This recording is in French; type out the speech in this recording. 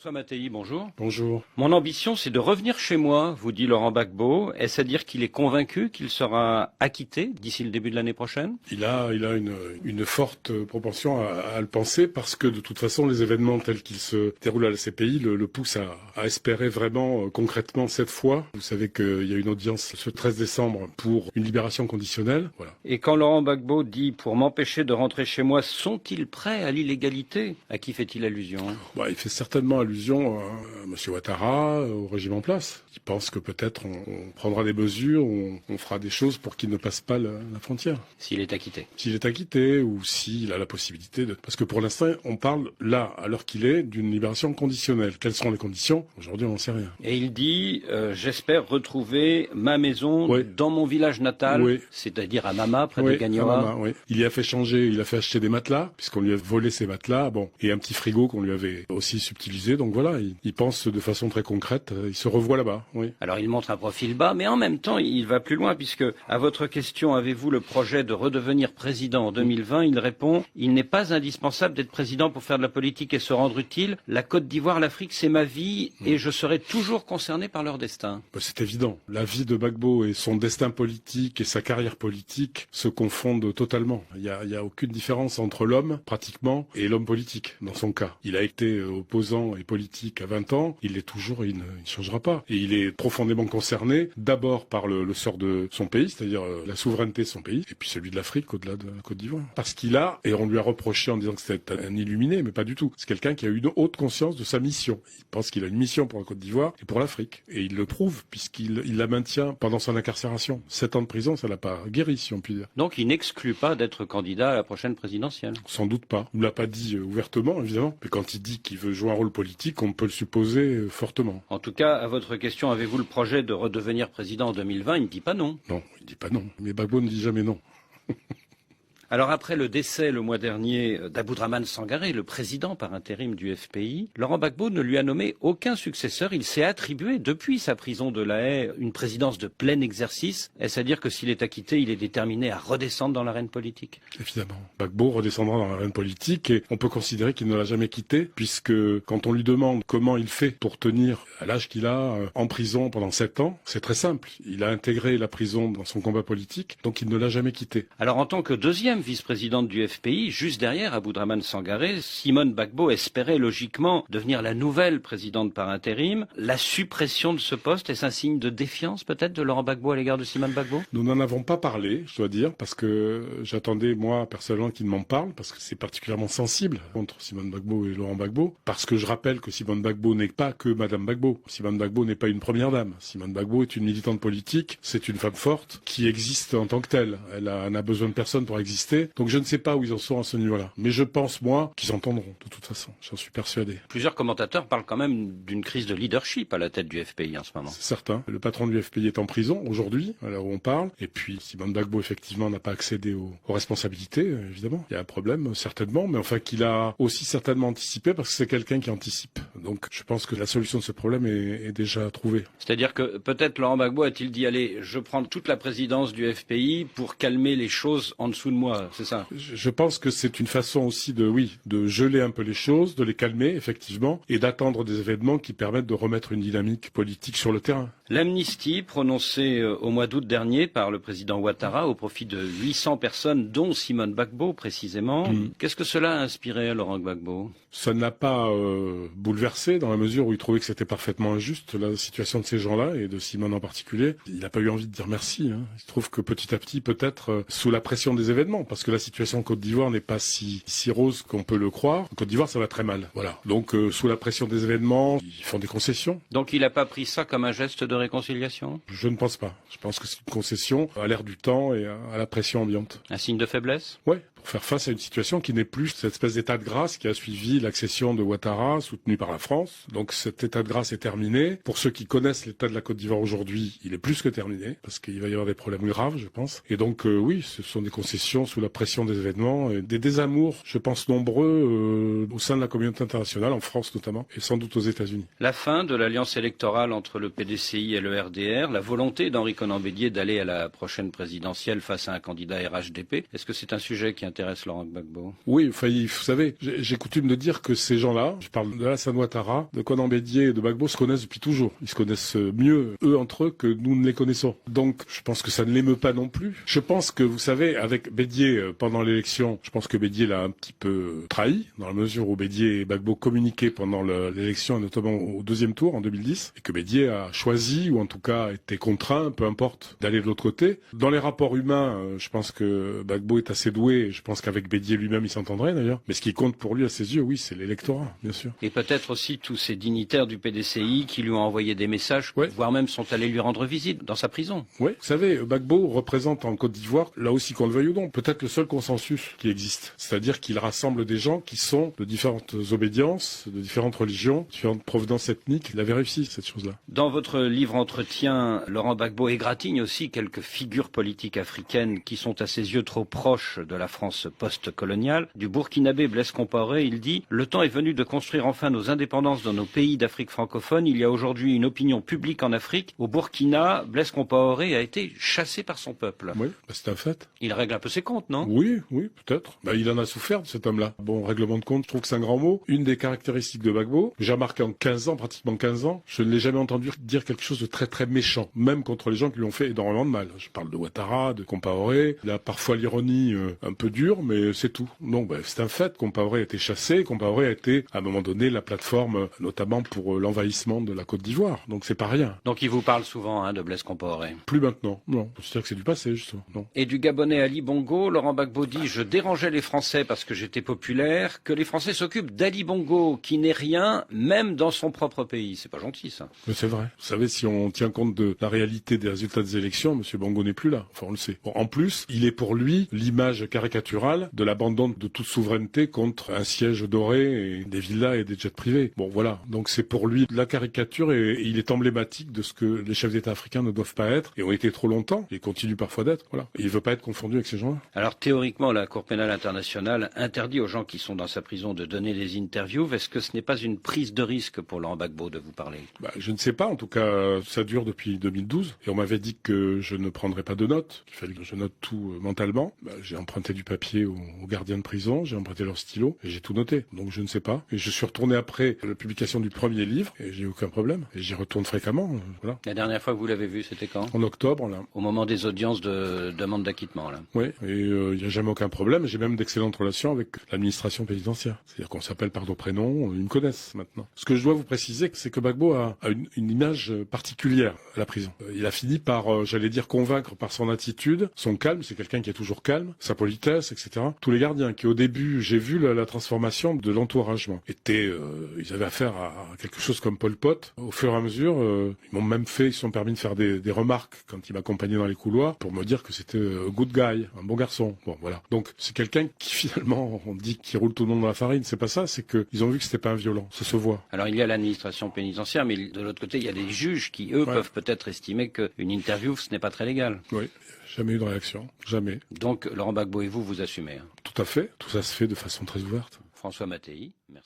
François Mattei, bonjour. Bonjour. Mon ambition, c'est de revenir chez moi, vous dit Laurent Gbagbo. Est-ce à dire qu'il est convaincu qu'il sera acquitté d'ici le début de l'année prochaine? Il a une forte propension à le penser parce que de toute façon, les événements tels qu'ils se déroulent à la CPI le poussent à espérer vraiment concrètement cette fois. Vous savez qu'il y a une audience ce 13 décembre pour une libération conditionnelle. Voilà. Et quand Laurent Gbagbo dit « pour m'empêcher de rentrer chez moi », sont-ils prêts à l'illégalité? À qui fait-il allusion? Il fait certainement allusion à M. Ouattara, au régime en place. Il pense que peut-être on prendra des mesures, on fera des choses pour qu'il ne passe pas la frontière. S'il est acquitté. S'il est acquitté ou s'il a la possibilité de... Parce que pour l'instant, on parle là, à l'heure qu'il est, d'une libération conditionnelle. Quelles seront les conditions? Aujourd'hui, on n'en sait rien. Et il dit j'espère retrouver ma maison dans mon village natal, c'est-à-dire à Mama, près de Gagnoa. Il y a fait changer, il a fait acheter des matelas, puisqu'on lui a volé ses matelas, et un petit frigo qu'on lui avait aussi subtilisé. Donc voilà, il pense de façon très concrète, il se revoit là-bas. Oui. Alors il montre un profil bas, mais en même temps, il va plus loin, puisque à votre question, avez-vous le projet de redevenir président en 2020? Il répond, il n'est pas indispensable d'être président pour faire de la politique et se rendre utile. La Côte d'Ivoire, l'Afrique, c'est ma vie, et je serai toujours concerné par leur destin. C'est évident. La vie de Gbagbo et son destin politique et sa carrière politique se confondent totalement. Il y a aucune différence entre l'homme, pratiquement, et l'homme politique, dans son cas. Il a été opposant et politique à 20 ans, il l'est toujours et il ne changera pas. Et il est profondément concerné, d'abord par le sort de son pays, c'est-à-dire la souveraineté de son pays, et puis celui de l'Afrique au-delà de la Côte d'Ivoire. Parce qu'il a, et on lui a reproché en disant que c'était un illuminé, mais pas du tout. C'est quelqu'un qui a eu une haute conscience de sa mission. Il pense qu'il a une mission pour la Côte d'Ivoire et pour l'Afrique. Et il le prouve, puisqu'il la maintient pendant son incarcération. 7 ans de prison, ça l'a pas guéri, si on peut dire. Donc il n'exclut pas d'être candidat à la prochaine présidentielle? Sans doute pas. Il ne l'a pas dit ouvertement, évidemment. Mais quand il dit qu'il veut jouer un rôle politique, on peut le supposer fortement. En tout cas, à votre question, avez-vous le projet de redevenir président en 2020? Il ne dit pas non. Non, il ne dit pas non. Mais Gbagbo ne dit jamais non. Alors après le décès le mois dernier d'Aboudrahmane Sangaré, le président par intérim du FPI, Laurent Gbagbo ne lui a nommé aucun successeur. Il s'est attribué, depuis sa prison de La Haye, une présidence de plein exercice. Est-ce à dire que s'il est acquitté, il est déterminé à redescendre dans l'arène politique? Évidemment. Gbagbo redescendra dans l'arène politique et on peut considérer qu'il ne l'a jamais quitté, puisque quand on lui demande comment il fait pour tenir à l'âge qu'il a en prison pendant 7 ans, c'est très simple. Il a intégré la prison dans son combat politique, donc il ne l'a jamais quitté. Alors en tant que deuxième vice-présidente du FPI, juste derrière Aboudrahmane Sangaré, Simone Gbagbo espérait logiquement devenir la nouvelle présidente par intérim. La suppression de ce poste, est-ce un signe de défiance peut-être de Laurent Gbagbo à l'égard de Simone Gbagbo? Nous n'en avons pas parlé, je dois dire, parce que j'attendais moi personnellement qu'il m'en parle, parce que c'est particulièrement sensible entre Simone Gbagbo et Laurent Gbagbo, parce que je rappelle que Simone Gbagbo n'est pas que Madame Gbagbo. Simone Gbagbo n'est pas une première dame. Simone Gbagbo est une militante politique, c'est une femme forte qui existe en tant que telle. Elle n'a besoin de personne pour exister. Donc je ne sais pas où ils en sont à ce niveau-là. Mais je pense, moi, qu'ils entendront, de toute façon. J'en suis persuadé. Plusieurs commentateurs parlent quand même d'une crise de leadership à la tête du FPI en ce moment. C'est certain. Le patron du FPI est en prison aujourd'hui, à l'heure où on parle. Et puis Simone Gbagbo, effectivement, n'a pas accédé aux responsabilités, évidemment. Il y a un problème, certainement. Mais enfin, qu'il a aussi certainement anticipé, parce que c'est quelqu'un qui anticipe. Donc je pense que la solution de ce problème est déjà trouvée. C'est-à-dire que peut-être Laurent Gbagbo a-t-il dit, allez, je prends toute la présidence du FPI pour calmer les choses en dessous de moi. C'est ça? Je pense que c'est une façon aussi de geler un peu les choses, de les calmer, effectivement, et d'attendre des événements qui permettent de remettre une dynamique politique sur le terrain. L'amnistie prononcée au mois d'août dernier par le président Ouattara au profit de 800 personnes, dont Simone Gbagbo précisément. Qu'est-ce que cela a inspiré à Laurent Gbagbo? Ça ne l'a pas bouleversé dans la mesure où il trouvait que c'était parfaitement injuste, la situation de ces gens-là, et de Simone en particulier. Il n'a pas eu envie de dire merci. Il trouve que petit à petit, peut-être sous la pression des événements, parce que la situation en Côte d'Ivoire n'est pas si rose qu'on peut le croire. En Côte d'Ivoire, ça va très mal. Voilà. Donc, sous la pression des événements, ils font des concessions. Donc, il n'a pas pris ça comme un geste de réconciliation? Je ne pense pas. Je pense que c'est une concession à l'ère du temps et à la pression ambiante. Un signe de faiblesse? Ouais, pour faire face à une situation qui n'est plus cette espèce d'état de grâce qui a suivi l'accession de Ouattara, soutenu par la France. Donc, cet état de grâce est terminé. Pour ceux qui connaissent l'état de la Côte d'Ivoire aujourd'hui, il est plus que terminé, parce qu'il va y avoir des problèmes graves, je pense. Et donc, oui, ce sont des concessions sous la pression des événements, et des désamours, je pense, nombreux au sein de la communauté internationale, en France notamment, et sans doute aux États-Unis. La fin de l'alliance électorale entre le PDCI et le RDR, la volonté d'Henri Konan Bédier d'aller à la prochaine présidentielle face à un candidat RHDP, est-ce que c'est un sujet qui intéresse intéresse Laurent Gbagbo? Oui, enfin, vous savez, j'ai coutume de dire que ces gens-là, je parle de Alassane Ouattara, de Konan Bédié et de Gbagbo, se connaissent depuis toujours. Ils se connaissent mieux, eux, entre eux, que nous ne les connaissons. Donc, je pense que ça ne l'émeut pas non plus. Je pense que, vous savez, avec Bédié, pendant l'élection, je pense que Bédié l'a un petit peu trahi, dans la mesure où Bédié et Gbagbo communiquaient pendant l'élection, notamment au deuxième tour, en 2010, et que Bédié a choisi, ou en tout cas été contraint, peu importe, d'aller de l'autre côté. Dans les rapports humains, je pense que Gbagbo est assez doué, et je pense qu'avec Bédié lui-même, il s'entendrait d'ailleurs. Mais ce qui compte pour lui, à ses yeux, oui, c'est l'électorat, bien sûr. Et peut-être aussi tous ces dignitaires du PDCI qui lui ont envoyé des messages, voire même sont allés lui rendre visite dans sa prison. Oui, vous savez, Gbagbo représente en Côte d'Ivoire, là aussi qu'on le veuille ou non, peut-être le seul consensus qui existe. C'est-à-dire qu'il rassemble des gens qui sont de différentes obédiences, de différentes religions, différentes provenances ethniques. Il avait réussi cette chose-là. Dans votre livre Entretien, Laurent Gbagbo égratigne aussi quelques figures politiques africaines qui sont à ses yeux trop proches de la France post-coloniale. Du Burkinabé Blaise Compaoré, il dit « Le temps est venu de construire enfin nos indépendances dans nos pays d'Afrique francophone. Il y a aujourd'hui une opinion publique en Afrique. Au Burkina, Blaise Compaoré a été chassé par son peuple. » Oui, c'est un fait. Il règle un peu ses comptes, non? Oui, peut-être. Il en a souffert, cet homme-là. Bon, règlement de compte, je trouve que c'est un grand mot. Une des caractéristiques de Gbagbo, j'ai remarqué en 15 ans, pratiquement 15 ans, je ne l'ai jamais entendu dire quelque chose de très très méchant, même contre les gens qui lui ont fait énormément de mal. Je parle de Ouattara, de Compaoré. Il a parfois l'ironie un peu dure, mais c'est tout. Donc, c'est un fait. Compaoré a été chassé. Compaoré a été, à un moment donné, la plateforme, notamment pour l'envahissement de la Côte d'Ivoire. Donc, c'est pas rien. Donc, il vous parle souvent de Blaise Compaoré. Plus maintenant. Non. C'est-à-dire que c'est du passé, justement. Non. Et du Gabonais Ali Bongo, Laurent Gbagbo dit « Je dérangeais les Français parce que j'étais populaire, que les Français s'occupent d'Ali Bongo, qui n'est rien, même dans son propre pays. » C'est pas gentil, ça. Mais c'est vrai. Vous savez, si on tient compte de la réalité des résultats des élections, M. Bongo n'est plus là. Enfin, on le sait. Bon, en plus, il est pour lui l'image caricaturale de l'abandon de toute souveraineté contre un siège doré et des villas et des jets privés. Bon, voilà. Donc c'est pour lui la caricature et il est emblématique de ce que les chefs d'État africains ne doivent pas être et ont été trop longtemps et continuent parfois d'être. Voilà. Et il veut pas être confondu avec ces gens-là. Alors théoriquement, la Cour pénale internationale interdit aux gens qui sont dans sa prison de donner des interviews. Est-ce que ce n'est pas une prise de risque pour Laurent Gbagbo de vous parler? Je ne sais pas. En tout cas, ça dure depuis 2012 et on m'avait dit que je ne prendrais pas de notes, qu'il fallait que je note tout mentalement. J'ai emprunté du papier aux gardiens de prison, j'ai emprunté leur stylo et j'ai tout noté. Donc je ne sais pas. Et je suis retourné après la publication du premier livre et j'ai aucun problème. Et j'y retourne fréquemment. Voilà. La dernière fois que vous l'avez vu, c'était quand? En octobre, là. Au moment des audiences de demande d'acquittement, là. Oui, et il n'y a jamais aucun problème. J'ai même d'excellentes relations avec l'administration pénitentiaire. C'est-à-dire qu'on s'appelle par nos prénoms, ils me connaissent maintenant. Ce que je dois vous préciser, c'est que Gbagbo a une image particulière à la prison. Il a fini par, j'allais dire, convaincre par son attitude, son calme, c'est quelqu'un qui est toujours calme, sa politesse, etc. Tous les gardiens qui, au début, j'ai vu la transformation de l'entouragement, ils avaient affaire à quelque chose comme Pol Pot. Au fur et à mesure, ils se sont permis de faire des remarques quand il m'accompagnait dans les couloirs pour me dire que c'était a good guy, un bon garçon. Bon, voilà. Donc, c'est quelqu'un qui, finalement, on dit qu'il roule tout le monde dans la farine. C'est pas ça, c'est qu'ils ont vu que c'était pas un violent. Ça se voit. Alors, il y a l'administration pénitentiaire, mais de l'autre côté, il y a des juges qui, eux, peuvent peut-être estimer qu'une interview, ce n'est pas très légal. Oui. Jamais eu de réaction. Jamais. Donc, Laurent Gbagbo et vous assumez. Tout à fait. Tout ça se fait de façon très ouverte. François Mattei, merci.